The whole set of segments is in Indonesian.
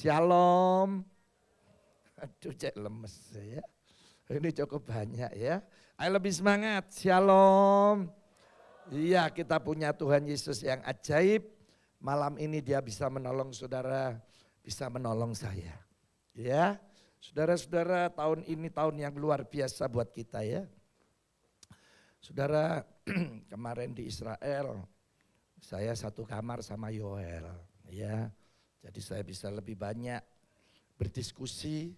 Shalom. Aduh, cek lemes ya. Ini cukup banyak ya. Ayo lebih semangat. Shalom. Iya, kita punya Tuhan Yesus yang ajaib. Malam ini dia bisa menolong saudara, bisa menolong saya. Ya, saudara-saudara, tahun ini tahun yang luar biasa buat kita ya. Saudara, kemarin di Israel, saya satu kamar sama Yoel. Ya, jadi saya bisa lebih banyak berdiskusi,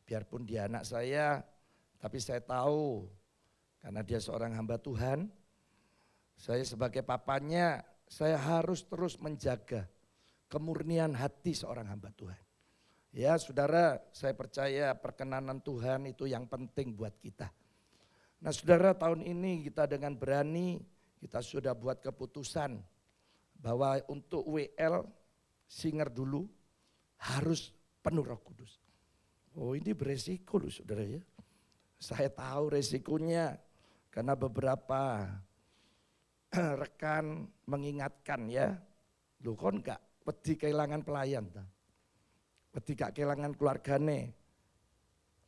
biarpun dia anak saya, tapi saya tahu karena dia seorang hamba Tuhan, saya sebagai papanya, saya harus terus menjaga kemurnian hati seorang hamba Tuhan. Ya saudara, saya percaya perkenanan Tuhan itu yang penting buat kita. Nah saudara, tahun ini kita dengan berani, kita sudah buat keputusan bahwa untuk WL Singer dulu harus penuh Roh Kudus. Oh ini beresiko loh saudara ya. Saya tahu resikonya karena beberapa rekan mengingatkan ya. Loh kon gak wedi kehilangan pelayan. Wedi gak kehilangan keluargane.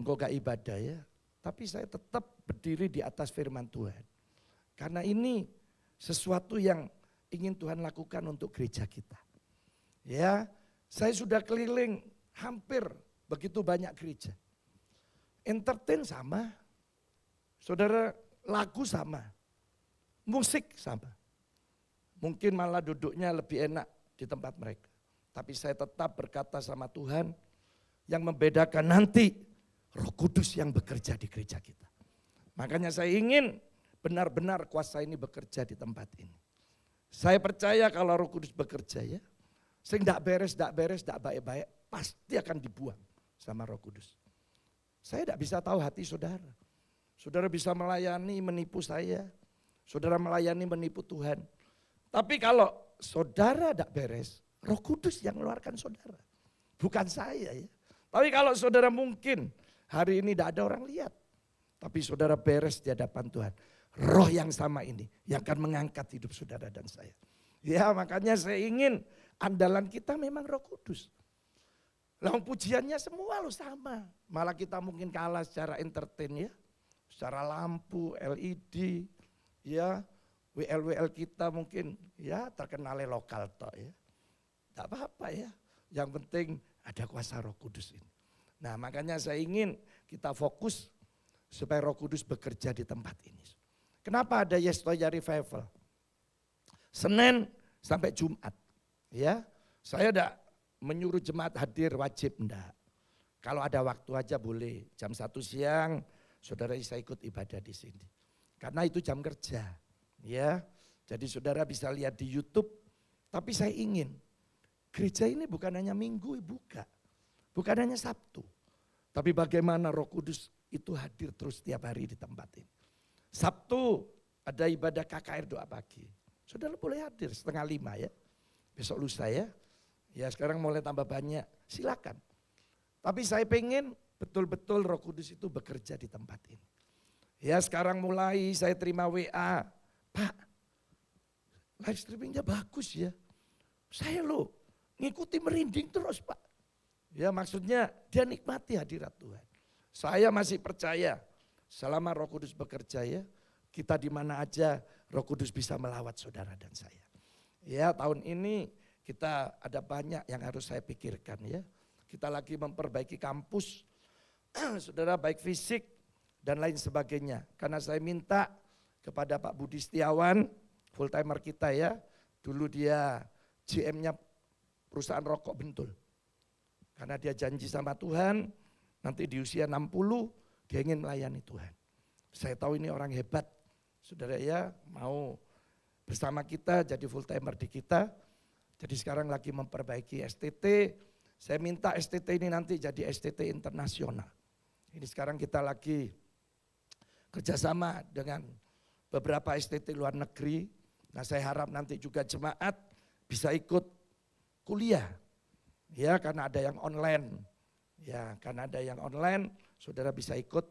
Engkau gak ibadah ya. Tapi saya tetap berdiri di atas firman Tuhan. Karena ini sesuatu yang ingin Tuhan lakukan untuk gereja kita. Ya, saya sudah keliling hampir begitu banyak gereja. Entertain sama, saudara, lagu sama, musik sama. Mungkin malah duduknya lebih enak di tempat mereka. Tapi saya tetap berkata sama Tuhan, yang membedakan nanti Roh Kudus yang bekerja di gereja kita. Makanya saya ingin benar-benar kuasa ini bekerja di tempat ini. Saya percaya kalau Roh Kudus bekerja ya, sing tidak beres, tidak baik-baik, pasti akan dibuang sama Roh Kudus. Saya tidak bisa tahu hati saudara. Saudara bisa melayani, menipu saya. Saudara melayani, menipu Tuhan. Tapi kalau saudara tidak beres, Roh Kudus yang mengeluarkan saudara. Bukan saya ya. Tapi kalau saudara mungkin hari ini tidak ada orang lihat. Tapi saudara beres di hadapan Tuhan. Roh yang sama ini yang akan mengangkat hidup saudara dan saya. Ya makanya saya ingin andalan kita memang Roh Kudus. Lalu pujiannya semua lo sama. Malah kita mungkin kalah secara entertain ya. Secara lampu, LED, ya WL kita mungkin ya terkenalnya lokal toh ya. Tidak apa-apa ya. Yang penting ada kuasa Roh Kudus ini. Nah makanya saya ingin kita fokus supaya Roh Kudus bekerja di tempat ini. Kenapa ada Yestoya Revival? Senin sampai Jumat. Ya, saya tidak menyuruh jemaat hadir wajib, enggak. Kalau ada waktu aja boleh, jam 1 siang saudara bisa ikut ibadah di sini. Karena itu jam kerja, ya. Jadi saudara bisa lihat di YouTube, tapi saya ingin gereja ini bukan hanya Minggu buka, bukan hanya Sabtu. Tapi bagaimana Roh Kudus itu hadir terus setiap hari di tempat ini. Sabtu ada ibadah KKR doa pagi. Saudara boleh hadir 4:30 ya. Besok lusa ya. Ya sekarang mulai tambah banyak, silakan. Tapi saya pengen betul-betul Roh Kudus itu bekerja di tempat ini. Ya sekarang mulai saya terima WA, Pak live streamingnya bagus ya. Saya loh ngikuti merinding terus Pak. Ya maksudnya dia nikmati hadirat Tuhan. Saya masih percaya selama Roh Kudus bekerja ya, kita di mana aja Roh Kudus bisa melawat saudara dan saya. Ya tahun ini kita ada banyak yang harus saya pikirkan ya. Kita lagi memperbaiki kampus, saudara baik fisik dan lain sebagainya. Karena saya minta kepada Pak Budi Setiawan, full timer kita ya. Dulu dia GM-nya perusahaan rokok Bentul. Karena dia janji sama Tuhan, nanti di usia 60 dia ingin melayani Tuhan. Saya tahu ini orang hebat, saudara ya, mau bersama kita jadi full timer di kita. Jadi sekarang lagi memperbaiki STT, saya minta STT ini nanti jadi STT internasional. Ini sekarang kita lagi kerjasama dengan beberapa STT luar negeri. Nah saya harap nanti juga jemaat bisa ikut kuliah. Ya karena ada yang online. Ya karena ada yang online, saudara bisa ikut.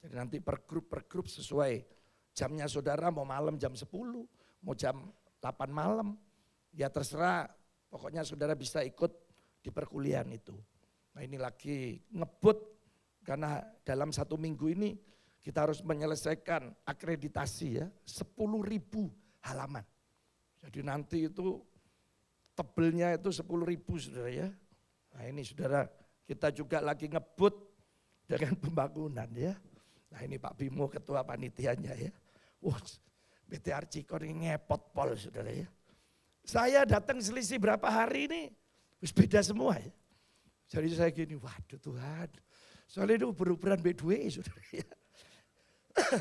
Jadi nanti per grup sesuai jamnya saudara, mau malam jam 10, mau jam 8 malam. Ya terserah, pokoknya saudara bisa ikut di perkuliahan itu. Nah ini lagi ngebut karena dalam 1 minggu ini kita harus menyelesaikan akreditasi ya 10.000 halaman. Jadi nanti itu tebelnya itu 10.000 saudara ya. Nah ini saudara kita juga lagi ngebut dengan pembangunan ya. Nah ini Pak Bimo ketua panitianya ya. Wah BTR Cikon ini ngepot pol saudara ya. Saya datang selisih berapa hari ini beda semua ya. Jadi saya gini, waduh Tuhan. Soalnya itu berukuran B2 saudara ya.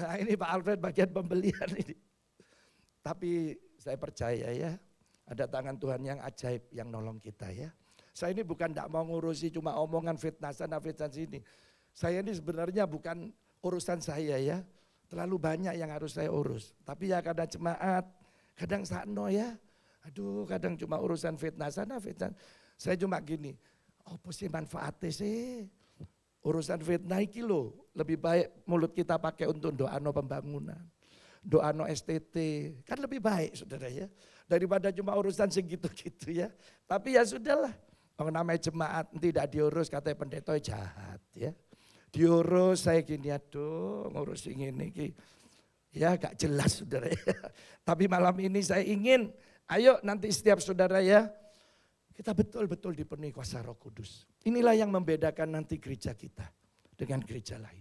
Nah, ini Pak Alfred bagian pembelian ini. Tapi saya percaya ya, ada tangan Tuhan yang ajaib yang nolong kita ya. Saya ini bukan tidak mau ngurusi cuma omongan fitnah sana fitnah sini. Saya ini sebenarnya bukan urusan saya ya. Terlalu banyak yang harus saya urus. Tapi ya kadang jemaat, kadang sakno ya. Aduh kadang cuma urusan fitnah sana fitnah. Saya cuma gini, apa sih manfaatnya sih? Urusan fitnah iki lho, lebih baik mulut kita pakai untuk doa no pembangunan. Doa no STT, kan lebih baik saudara ya. Daripada cuma urusan segitu-gitu ya. Tapi ya sudahlah, namanya jemaat tidak diurus katanya pendeta jahat ya. Diurus saya gini aduh ngurusin ini. Ya gak jelas saudara ya. Tapi malam ini saya ingin, ayo nanti setiap saudara ya. Kita betul-betul dipenuhi kuasa Roh Kudus. Inilah yang membedakan nanti gereja kita dengan gereja lain.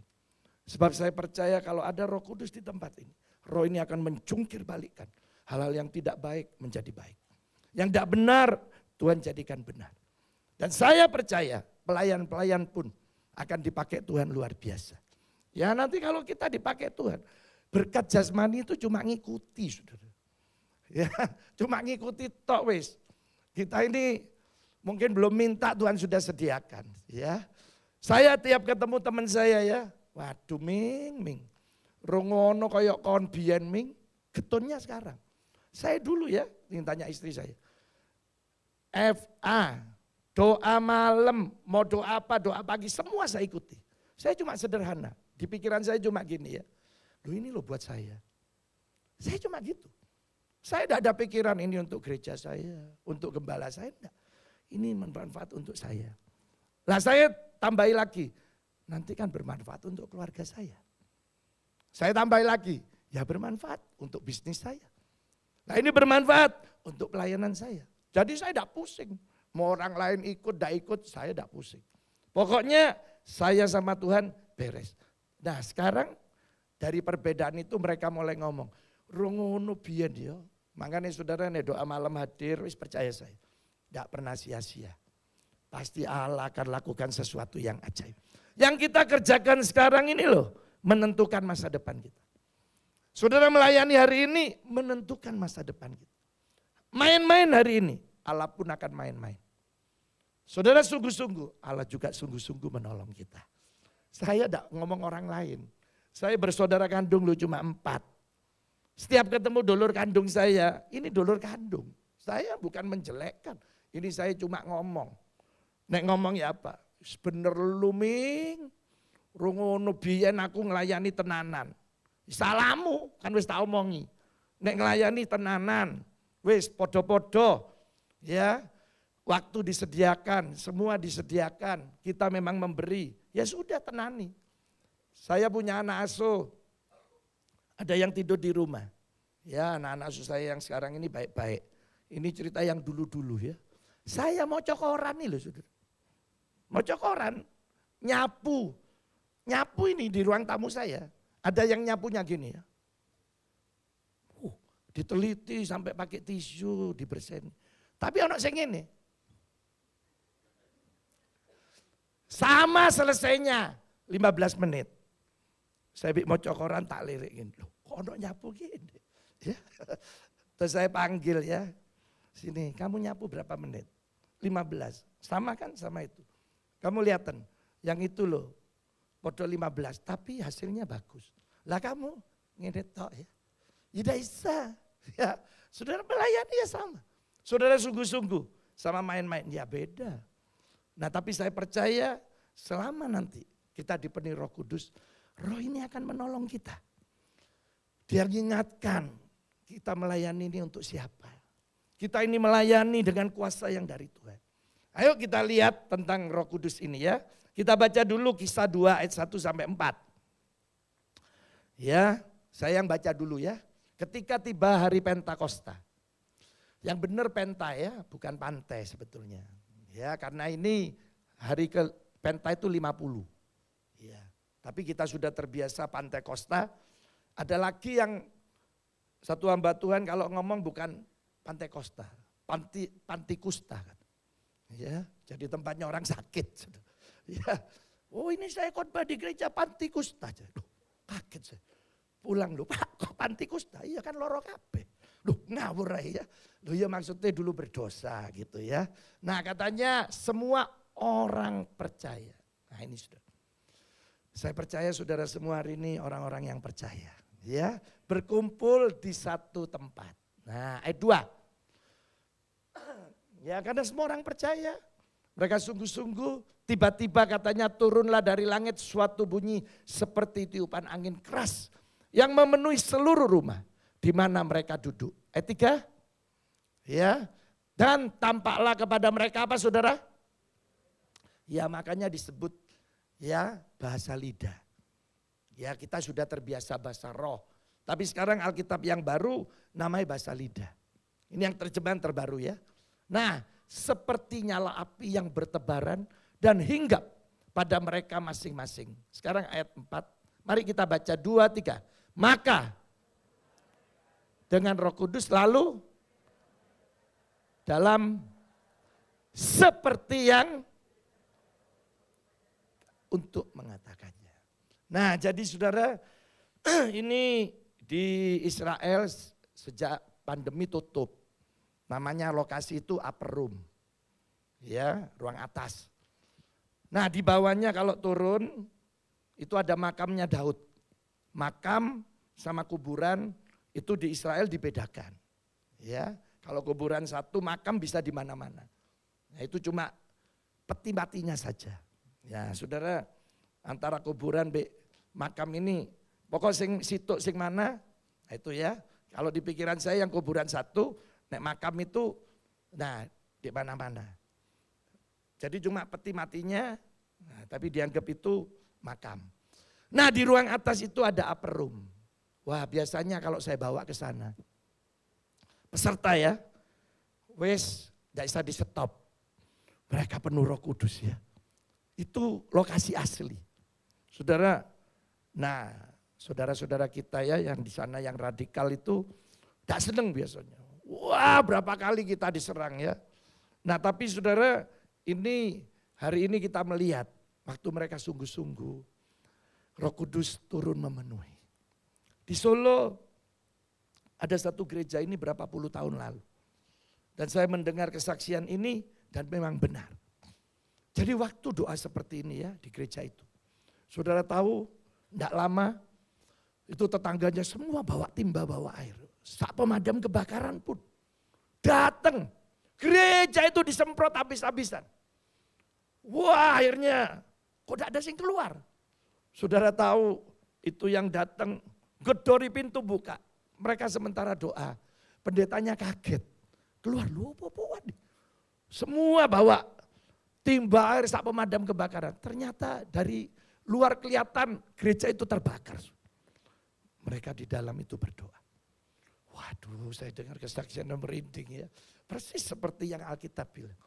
Sebab saya percaya kalau ada Roh Kudus di tempat ini, Roh ini akan mencungkir balikkan hal-hal yang tidak baik menjadi baik. Yang tidak benar Tuhan jadikan benar. Dan saya percaya pelayan-pelayan pun akan dipakai Tuhan luar biasa. Ya nanti kalau kita dipakai Tuhan, berkat jasmani itu cuma ngikuti saudara. Ya, cuma ngikuti tok wis. Kita ini mungkin belum minta Tuhan sudah sediakan ya. Saya tiap ketemu teman saya ya, waduh Ming. Rongono koyok kon biyen Ming, getonnya sekarang. Saya dulu ya, tanya istri saya. FA, doa malam, mau doa apa, doa pagi, semua saya ikuti. Saya cuma sederhana, di pikiran saya cuma gini ya. Loh ini loh buat saya. Saya cuma gitu. Saya tidak ada pikiran ini untuk gereja saya, untuk gembala saya, enggak. Ini bermanfaat untuk saya. Nah saya tambahi lagi, nanti kan bermanfaat untuk keluarga saya. Saya tambahi lagi, ya bermanfaat untuk bisnis saya. Nah ini bermanfaat untuk pelayanan saya. Jadi saya tidak pusing, mau orang lain ikut, tidak ikut, saya tidak pusing. Pokoknya saya sama Tuhan beres. Nah sekarang dari perbedaan itu mereka mulai ngomong, rungono biyen ya. Makanya saudara nih doa malam hadir, wis percaya saya. Tidak pernah sia-sia. Pasti Allah akan lakukan sesuatu yang ajaib. Yang kita kerjakan sekarang ini loh, menentukan masa depan kita. Saudara melayani hari ini, menentukan masa depan kita. Main-main hari ini, Allah pun akan main-main. Saudara sungguh-sungguh, Allah juga sungguh-sungguh menolong kita. Saya tidak ngomong orang lain. Saya bersaudara kandung lu cuma 4. Setiap ketemu dulur kandung saya, ini dulur kandung. Saya bukan menjelekkan, ini saya cuma ngomong. Nek ngomong ya apa? Bener lu Ming, rungono biyen aku nglayani tenanan. Salamu kan wis tak omongi. Nek nglayani tenanan, wis podo-podo ya. Waktu disediakan, semua disediakan, kita memang memberi. Ya sudah tenani. Saya punya anak asuh. Ada yang tidur di rumah. Ya anak-anak saya yang sekarang ini baik-baik. Ini cerita yang dulu-dulu ya. Saya mau cokoran nih loh saudara. Mau cokoran, nyapu. Nyapu ini di ruang tamu saya. Ada yang nyapunya gini ya. Diteliti sampai pakai tisu, dibersihin. Tapi anak saya gini. Sama selesainya 15 menit. Saya mau cokoran tak lirikin. Loh kok ada nyapu gini? Ya. Terus saya panggil ya. Sini kamu nyapu berapa menit? 15. Sama kan sama itu. Kamu lihatan. Yang itu loh. Podo 15. Tapi hasilnya bagus. Lah kamu ngedit tok ya. Tidak bisa. Ya. Saudara melayani ya sama. Saudara sungguh-sungguh. Sama main-main. Ya beda. Nah tapi saya percaya selama nanti kita dipenuhi Roh Kudus. Roh ini akan menolong kita. Dia mengingatkan kita melayani ini untuk siapa. Kita ini melayani dengan kuasa yang dari Tuhan. Ayo kita lihat tentang Roh Kudus ini ya. Kita baca dulu Kisah 2 ayat 1 sampai 4. Ya, saya yang baca dulu ya. Ketika tiba hari Pentakosta. Yang benar penta ya, bukan pantai sebetulnya. Ya, karena ini hari ke penta itu 50. Ya, tapi kita sudah terbiasa Pantai Kosta. Ada lagi yang satu hamba Tuhan kalau ngomong bukan Pantai Kosta, Panti Kusta. Ya, jadi tempatnya orang sakit. Ya, oh ini saya khotbah di gereja Panti Kusta. Duh, kaget saya. Pulang loh, Pak kok Panti Kusta? Iya kan loro kabeh. Loh ngawur ya. Loh ya maksudnya dulu berdosa gitu ya. Nah katanya semua orang percaya. Nah ini sudah. Saya percaya saudara semua hari ini orang-orang yang percaya. Ya, berkumpul di satu tempat. Nah ayat 2. Ya karena semua orang percaya. Mereka sungguh-sungguh tiba-tiba katanya turunlah dari langit suatu bunyi seperti tiupan angin keras. Yang memenuhi seluruh rumah di mana mereka duduk. Ayat 3. Ya, dan tampaklah kepada mereka apa saudara? Ya makanya disebut ya bahasa lidah. Ya kita sudah terbiasa bahasa roh. Tapi sekarang Alkitab yang baru namanya bahasa lidah. Ini yang terjemahan terbaru ya. Nah seperti nyala api yang bertebaran dan hinggap pada mereka masing-masing. Sekarang ayat 4. Mari kita baca 2, 3. Maka dengan Roh Kudus lalu dalam seperti yang untuk mengatakannya. Nah jadi saudara ini di Israel sejak pandemi tutup. Namanya lokasi itu upper room. Ya, ruang atas. Nah di bawahnya kalau turun itu ada makamnya Daud. Makam sama kuburan itu di Israel dibedakan. Ya, kalau kuburan satu makam bisa di mana-mana. Nah, itu cuma peti matinya saja. Ya, saudara antara kuburan makam ini pokok sing situ sing mana? Nah, itu ya. Kalau di pikiran saya yang kuburan satu, nek makam itu nah di mana-mana. Jadi cuma peti matinya, nah, tapi dianggap itu makam. Nah di ruang atas itu ada upper room. Wah biasanya kalau saya bawa ke sana, peserta ya, wes gak bisa di stop. Mereka penuh Roh Kudus ya. Itu lokasi asli. Saudara, nah saudara-saudara kita ya yang di sana yang radikal itu gak seneng biasanya. Wah berapa kali kita diserang ya. Nah tapi saudara ini hari ini kita melihat waktu mereka sungguh-sungguh Roh Kudus turun memenuhi. Di Solo ada satu gereja ini berapa puluh tahun lalu. Dan saya mendengar kesaksian ini dan memang benar. Jadi waktu doa seperti ini ya di gereja itu. Saudara tahu tidak lama itu tetangganya semua bawa timba bawa air. Saat pemadam kebakaran pun datang. Gereja itu disemprot habis-habisan. Wah akhirnya kok tidak ada yang keluar. Saudara tahu itu yang datang gedori pintu buka. Mereka sementara doa. Pendetanya kaget. Keluar lu apa-apaan. Semua bawa timba air saat pemadam kebakaran. Ternyata dari luar kelihatan gereja itu terbakar. Mereka di dalam itu berdoa. Waduh saya dengar kesaksian yang merinding ya. Persis seperti yang Alkitab bilang.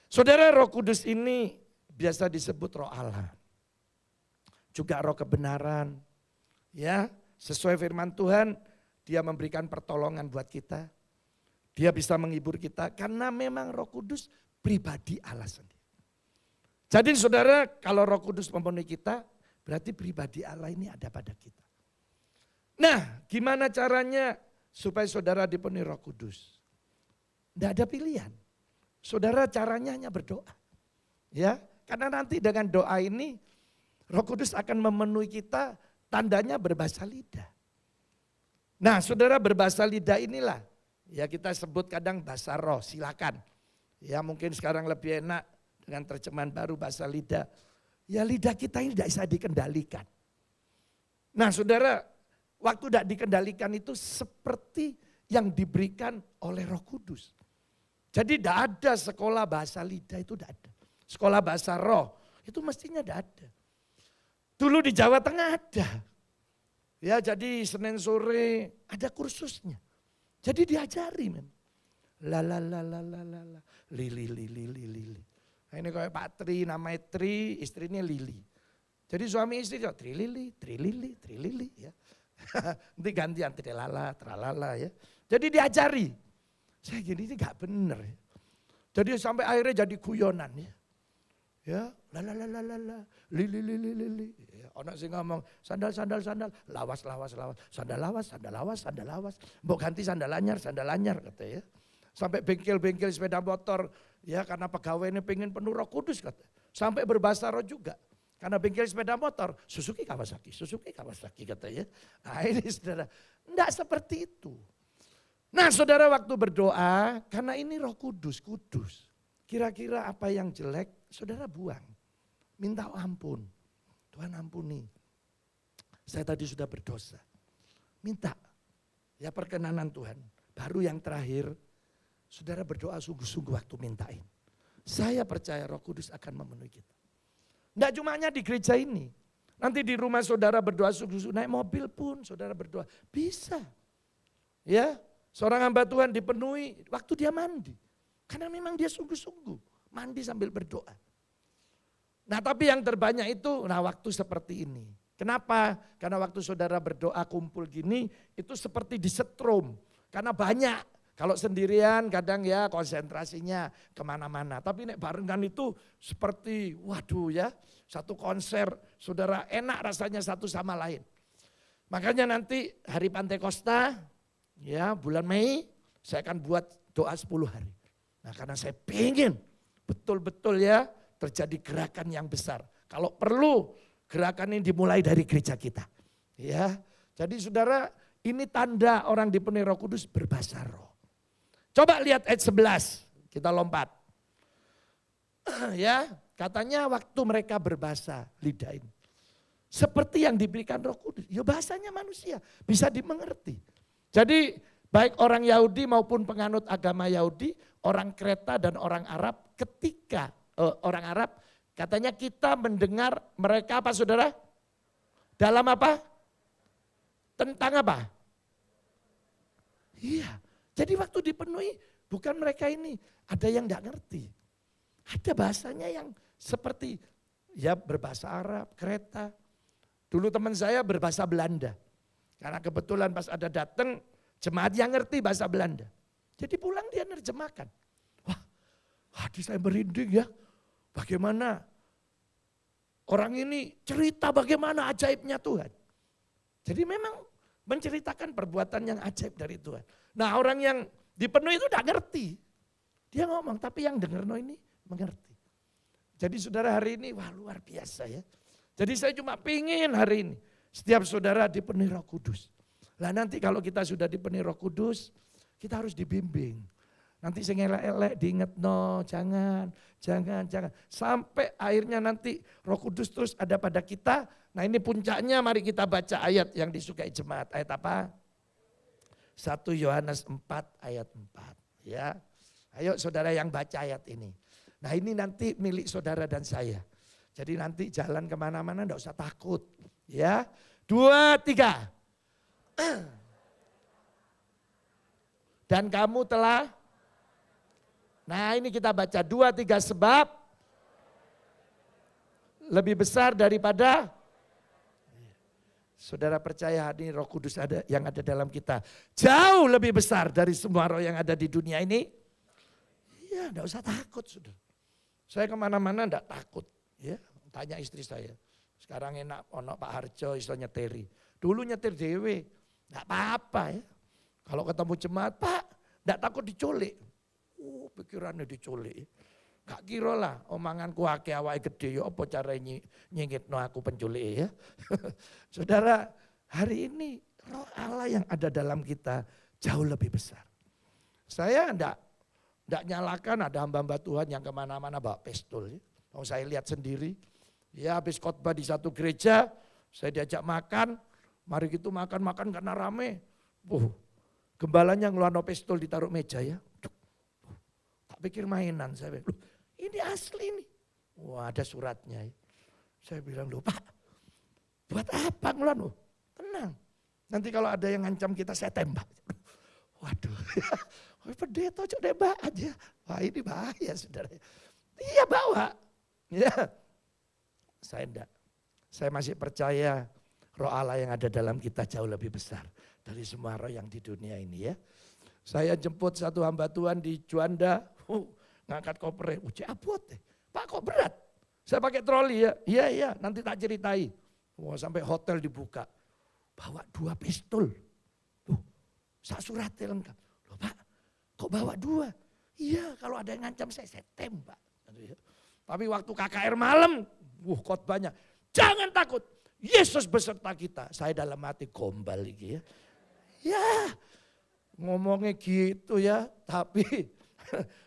Saudara Roh Kudus ini biasa disebut Roh Allah. Juga Roh kebenaran. Ya, sesuai firman Tuhan, Dia memberikan pertolongan buat kita. Dia bisa menghibur kita karena memang Roh Kudus pribadi Allah sendiri. Jadi saudara kalau Roh Kudus memenuhi kita berarti pribadi Allah ini ada pada kita. Nah gimana caranya supaya saudara dipenuhi Roh Kudus? Tidak ada pilihan. Saudara caranya hanya berdoa. Ya, karena nanti dengan doa ini Roh Kudus akan memenuhi kita, tandanya berbahasa lidah. Nah saudara berbahasa lidah inilah, ya kita sebut kadang bahasa roh, silakan. Ya mungkin sekarang lebih enak dengan terjemahan baru bahasa lidah. Ya lidah kita ini tidak bisa dikendalikan. Nah saudara, waktu tidak dikendalikan itu seperti yang diberikan oleh Roh Kudus. Jadi tidak ada sekolah bahasa lidah, itu tidak ada. Sekolah bahasa roh, itu mestinya tidak ada. Dulu di Jawa Tengah ada. Ya jadi Senin sore ada kursusnya. Jadi diajari men. La la la la la la la. Lili lili lili. Nah, ini kayak Pak Tri, namanya Tri, istrinya Lili. Jadi suami istri kok Tri Lili ya. Nanti gantian trilala, tralala ya. Jadi diajari. Saya gini ini gak bener ya. Jadi sampai akhirnya jadi guyonan ya. Ya, la la la la la la, li. Ya, orang sih ngomong sandal, lawas, sandal lawas. Mbok ganti sandal anyar kata ya. Sampai bengkel-bengkel sepeda motor ya karena pegawainya pengen penuh Roh Kudus kata. Sampai berbahasa roh juga. Karena bengkel sepeda motor, Suzuki Kawasaki kata ya. Nah ini saudara, enggak seperti itu. Nah saudara waktu berdoa, karena ini Roh Kudus. Kira-kira apa yang jelek, saudara buang. Minta ampun, Tuhan ampuni. Saya tadi sudah berdosa. Minta, ya perkenanan Tuhan. Baru yang terakhir, saudara berdoa sungguh-sungguh waktu mintain. Saya percaya Roh Kudus akan memenuhi kita. Enggak cuma hanya di gereja ini. Nanti di rumah saudara berdoa sungguh-sungguh, naik mobil pun saudara berdoa. Bisa. Ya, seorang hamba Tuhan dipenuhi waktu dia mandi. Karena memang dia sungguh-sungguh mandi sambil berdoa. Nah tapi yang terbanyak itu, waktu seperti ini. Kenapa? Karena waktu saudara berdoa kumpul gini, itu seperti disetrum. Karena banyak. Kalau sendirian kadang ya konsentrasinya kemana-mana. Tapi nek barengan itu seperti waduh ya, satu konser saudara enak rasanya satu sama lain. Makanya nanti hari Pantekosta ya bulan Mei saya akan buat doa 10 hari. Nah karena saya pengen betul-betul ya terjadi gerakan yang besar. Kalau perlu gerakan ini dimulai dari gereja kita. Ya, jadi saudara ini tanda orang dipenuhi Roh Kudus berbahasa roh. Coba lihat ayat 11, kita lompat. Ya, katanya waktu mereka berbahasa lidah ini. Seperti yang diberikan Roh Kudus, ya bahasanya manusia bisa dimengerti. Jadi baik orang Yahudi maupun penganut agama Yahudi, orang Kreta dan orang Arab ketika orang Arab katanya kita mendengar mereka apa saudara? Dalam apa? Tentang apa? Iya, jadi waktu dipenuhi bukan mereka ini ada yang enggak ngerti. Ada bahasanya yang seperti ya berbahasa Arab, Kreta. Dulu teman saya berbahasa Belanda. Karena kebetulan pas ada datang jemaat yang ngerti bahasa Belanda. Jadi pulang dia nerjemahkan. Wah, hati saya merinding ya. Bagaimana orang ini cerita bagaimana ajaibnya Tuhan. Jadi memang menceritakan perbuatan yang ajaib dari Tuhan. Nah orang yang dipenuhi itu tidak ngerti. Dia ngomong tapi yang dengar ini mengerti. Jadi saudara hari ini wah luar biasa ya. Jadi saya cuma pingin hari ini setiap saudara dipenuhi Roh Kudus. Lah nanti kalau kita sudah dipenuhi Roh Kudus, kita harus dibimbing. Nanti saya ngelak-elek diingat no, jangan. Sampai akhirnya nanti Roh Kudus terus ada pada kita. Nah ini puncaknya mari kita baca ayat yang disukai jemaat. Ayat apa? 1 Yohanes 4 ayat 4. Ya, ayo saudara yang baca ayat ini. Nah ini nanti milik saudara dan saya. Jadi nanti jalan kemana-mana enggak usah takut. Ya, 2, 3. Dan kamu telah, nah ini kita baca 2, 3 sebab lebih besar daripada, saudara percaya hari ini Roh Kudus ada yang ada dalam kita. Jauh lebih besar dari semua roh yang ada di dunia ini. Iya enggak usah takut saudara. Saya kemana-mana enggak takut. Ya, tanya istri saya. Sekarang enak ono Pak Harjo iso nyeteri. Dulu nyetir dewe, enggak apa-apa ya. Kalau ketemu jemaat, Pak, enggak takut diculik. Pikirannya diculik. Gak kira lah omonganku akeh awake gede ya apa caranya nyingitno aku penculik ya. Saudara, hari ini Roh Allah yang ada dalam kita jauh lebih besar. Saya enggak nyalakan ada hamba-hamba Tuhan yang kemana-mana bawa pistol ya. Kalau saya lihat sendiri, ya habis khotbah di satu gereja, saya diajak makan, mari gitu makan karena rame. Gembalanya ngeluarin pistol ditaruh meja ya. pikir mainan. Saya bilang, ini asli nih. Wah ada suratnya. Saya bilang, loh Pak, buat apa ngulan? Tenang, nanti kalau ada yang ngancam kita saya tembak. Waduh, pendeta cok nembak aja. Wah ini bahaya saudara. Iya bawa. Ya, saya enggak. Saya masih percaya roh Allah yang ada dalam kita jauh lebih besar dari semua roh yang di dunia ini ya. Saya jemput satu hamba Tuhan di Juanda, ngangkat koper, abot deh. Pak kok berat? Saya pakai troli ya. Iya, nanti tak ceritai. Wah sampai hotel dibuka. Bawa 2 pistol. Sak suratnya lengkap. Loh Pak, kok bawa 2? Iya, kalau ada yang ngancam saya tembak. Tapi waktu KKR malam, khotbahnya, jangan takut, Yesus beserta kita. Saya dalam hati gombal lagi ya. Ya, ngomongnya gitu ya, tapi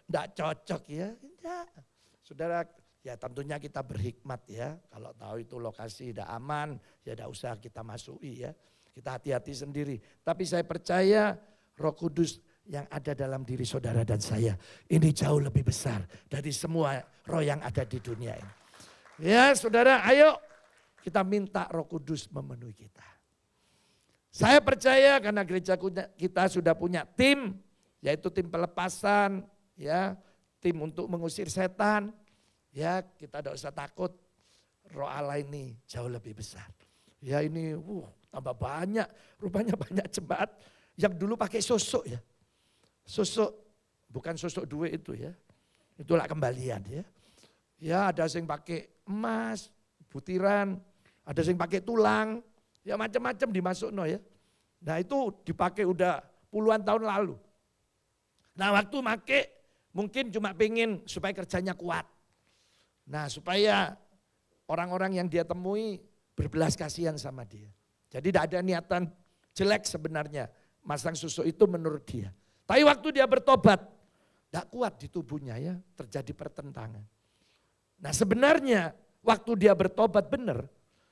enggak cocok ya. Ya. Saudara, ya tentunya kita berhikmat ya. Kalau tahu itu lokasi tidak aman, ya tidak usah kita masuki ya. Kita hati-hati sendiri. Tapi saya percaya Roh Kudus yang ada dalam diri saudara dan saya, ini jauh lebih besar dari semua roh yang ada di dunia ini. Ya saudara, ayo kita minta Roh Kudus memenuhi kita. Saya percaya karena gereja kita sudah punya tim, yaitu tim pelepasan, ya, tim untuk mengusir setan. Ya kita tidak usah takut, roh Allah ini jauh lebih besar. Ya ini tambah banyak, rupanya banyak jemaat yang dulu pakai sosok ya. Sosok, bukan sosok duit itu ya. Itulah kembalian ya. Ya ada yang pakai emas, butiran, ada yang pakai tulang, ya macam-macam dimasukno ya. Nah itu dipakai udah puluhan tahun lalu. Nah waktu pakai mungkin cuma pengen supaya kerjanya kuat. Nah supaya orang-orang yang dia temui berbelas kasihan sama dia. Jadi tidak ada niatan jelek sebenarnya masang susuk itu menurut dia. Tapi waktu dia bertobat, tidak kuat di tubuhnya ya, terjadi pertentangan. Nah sebenarnya waktu dia bertobat benar,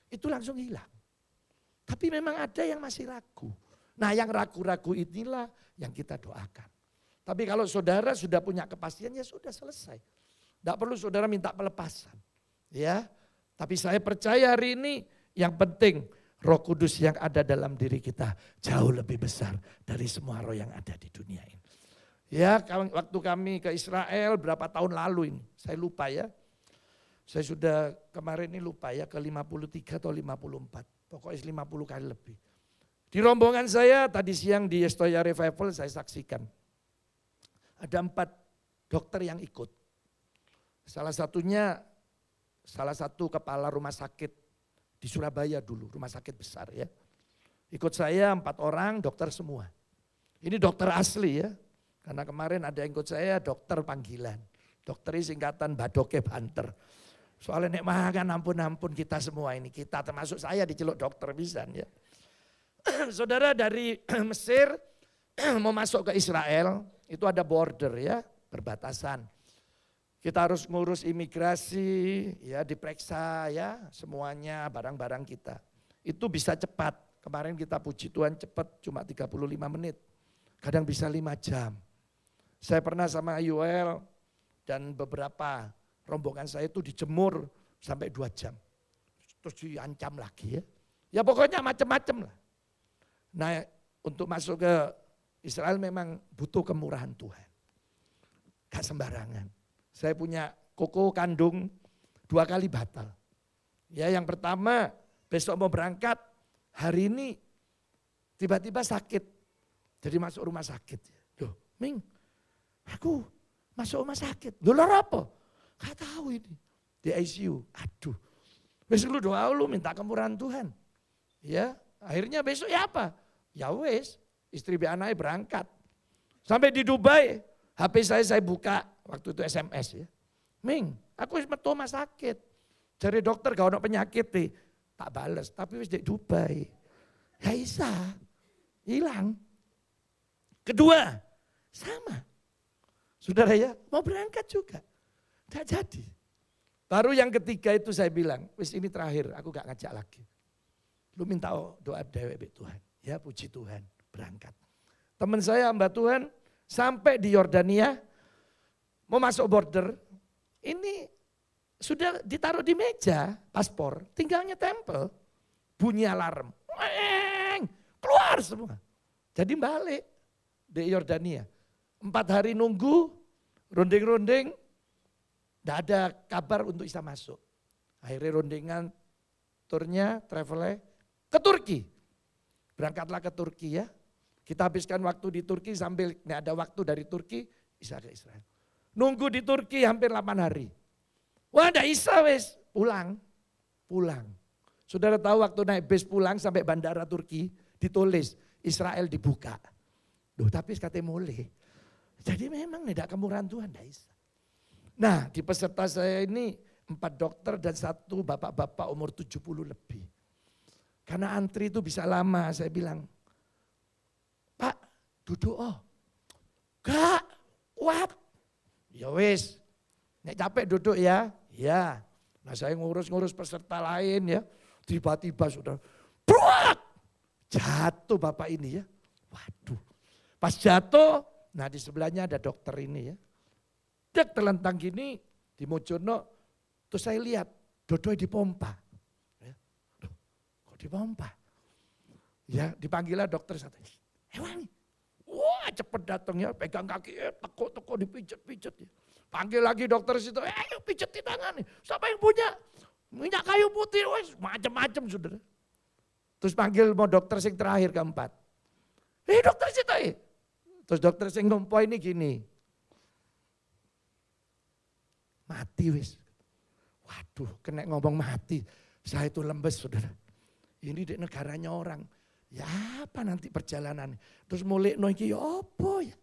itu langsung hilang. Tapi memang ada yang masih ragu. Nah yang ragu-ragu inilah yang kita doakan. Tapi kalau saudara sudah punya kepastian ya sudah selesai. Tidak perlu saudara minta pelepasan. Ya, tapi saya percaya hari ini yang penting Roh Kudus yang ada dalam diri kita jauh lebih besar dari semua roh yang ada di dunia ini. Ya, waktu kami ke Israel berapa tahun lalu ini, saya lupa ya. Saya sudah kemarin ini lupa ya ke 53 atau 54, pokoknya 50 kali lebih. Di rombongan saya tadi siang di Estoya Revival saya saksikan. Ada 4 dokter yang ikut. Salah satu kepala rumah sakit di Surabaya dulu, rumah sakit besar ya. Ikut saya 4 orang, dokter semua. Ini dokter asli ya, karena kemarin ada yang ikut saya dokter panggilan. Dokter singkatan Badoke Banter. Soalnya nek makan ampun kita semua ini, kita termasuk saya diceluk dokter pisan ya. Saudara dari Mesir mau masuk ke Israel, itu ada border ya, perbatasan. Kita harus ngurus imigrasi, ya diperiksa ya semuanya barang-barang kita. Itu bisa cepat. Kemarin kita puji Tuhan cepat cuma 35 menit. Kadang bisa 5 jam. Saya pernah sama Yuel dan beberapa rombongan saya itu dijemur sampai 2 jam. Terus diancam lagi ya. Ya pokoknya macam-macam lah. Nah untuk masuk ke Israel memang butuh kemurahan Tuhan. Gak sembarangan. Saya punya koko kandung 2 kali batal. Ya yang pertama besok mau berangkat, hari ini tiba-tiba sakit. Jadi masuk rumah sakit. Loh Ming, aku masuk rumah sakit. Loh apa? Gak tahu ini. Di ICU, aduh. Besok lu doa lu minta kemurahan Tuhan. Ya akhirnya besok ya apa? Ya wes, istri anaknya berangkat. Sampai di Dubai, HP saya buka. Waktu itu SMS ya. Ming, aku metu rumah sakit. Cari dokter gak ada penyakit nih. Tak bales, tapi wis di Dubai. Ya isa, hilang. Kedua, sama. Saudara ya, mau berangkat juga. Tidak jadi. Baru yang ketiga itu saya bilang, wis ini terakhir, aku gak ngajak lagi. Lu minta doa dewek Tuhan. Ya puji Tuhan, berangkat. Teman saya hamba Tuhan sampai di Yordania, mau masuk border, ini sudah ditaruh di meja paspor, tinggal nyetempel, bunyi alarm, keluar semua. Jadi balik di Yordania. 4 hari nunggu, runding-runding, tidak ada kabar untuk bisa masuk. Akhirnya rundingan, turnya, travelnya ke Turki. Berangkatlah ke Turki ya. Kita habiskan waktu di Turki sambil nggak ada waktu dari Turki, bisa ke Israel. Nunggu di Turki hampir 8 hari. Wah ada Isa wes, pulang. Saudara tahu waktu naik bis pulang sampai bandara Turki, ditulis Israel dibuka. Duh tapi katanya mulai. Jadi memang tidak kemurahan Tuhan, tidak bisa. Nah di peserta saya ini 4 dokter dan 1 bapak-bapak umur 70 lebih. Karena antri itu bisa lama, saya bilang, Pak duduk Gak kuat. Ya wis, nek capek duduk ya. Ya, nah saya ngurus-ngurus peserta lain ya. Tiba-tiba sudah, bruak, jatuh bapak ini ya. Waduh, pas jatuh, nah di sebelahnya ada dokter ini ya. Dia terlentang gini di Mojono, terus saya lihat dodoi dipompa. Ya. Kok dipompa? Ya dipanggillah dokter satu. Hewan, wah cepet datangnya, pegang kaki, tekuk-tekuk dipijat-pijat ya. Panggil lagi dokter situ, ayo pijat di tangan nih. Siapa yang punya minyak kayu putih, wes macam-macam saudara. Terus panggil mau dokter yang terakhir keempat. Dokter situ Terus dokter yang ngompo ini gini. Mati wis. Waduh kena ngomong mati. Saya itu lembes saudara. Ini di negaranya orang. Ya apa nanti perjalanan. Terus mulai iki ya apa ya.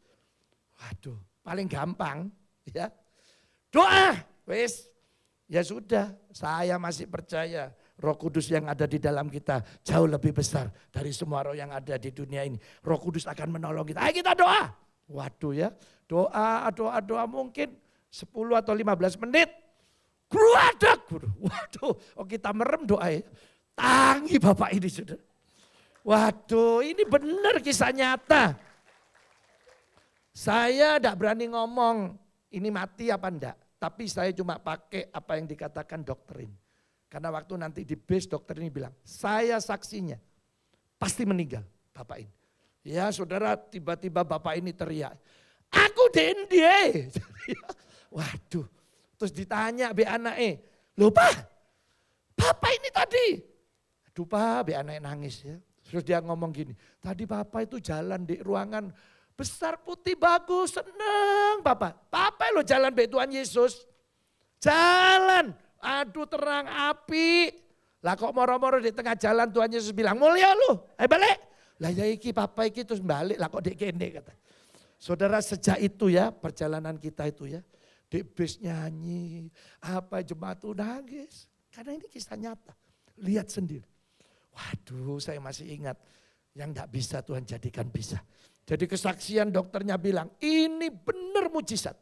Waduh paling gampang ya. Doa wis. Ya sudah saya masih percaya Roh Kudus yang ada di dalam kita jauh lebih besar dari semua roh yang ada di dunia ini. Roh Kudus akan menolong kita. Ayo kita doa. Waduh ya, doa mungkin 10 atau 15 menit. Keluadak. Waduh, kita merem doa ya. Tangi Bapak ini sudah. Waduh, ini benar kisah nyata. Saya tidak berani ngomong ini mati apa enggak. Tapi saya cuma pakai apa yang dikatakan dokter ini. Karena waktu nanti di base dokter ini bilang, saya saksinya pasti meninggal Bapak ini. Ya saudara tiba-tiba Bapak ini teriak, aku dendie. Waduh, terus ditanya be anaknya, loh Pak, Bapak ini tadi. Aduh Pak, be anaknya nangis ya. Terus dia ngomong gini, tadi Bapak itu jalan di ruangan besar putih bagus, seneng Bapak. Bapak lo jalan be Tuhan Yesus, jalan. Aduh terang api. Lah kok moro-moro di tengah jalan Tuhan Yesus bilang mulia lu. Balik. Lah ya iki papa iki terus balik. Lah kok dek kene kata. Saudara sejak itu ya perjalanan kita itu ya. Dek bis nyanyi. Apa jemaat tuh nangis. Karena ini kisah nyata. Lihat sendiri. Waduh saya masih ingat. Yang gak bisa Tuhan jadikan bisa. Jadi kesaksian dokternya bilang ini benar mujizat.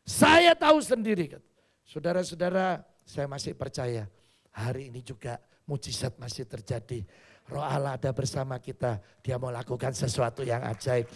Saya tahu sendiri kata. Saudara-saudara saya masih percaya hari ini juga mujizat masih terjadi. Roh Allah ada bersama kita. Dia mau lakukan sesuatu yang ajaib.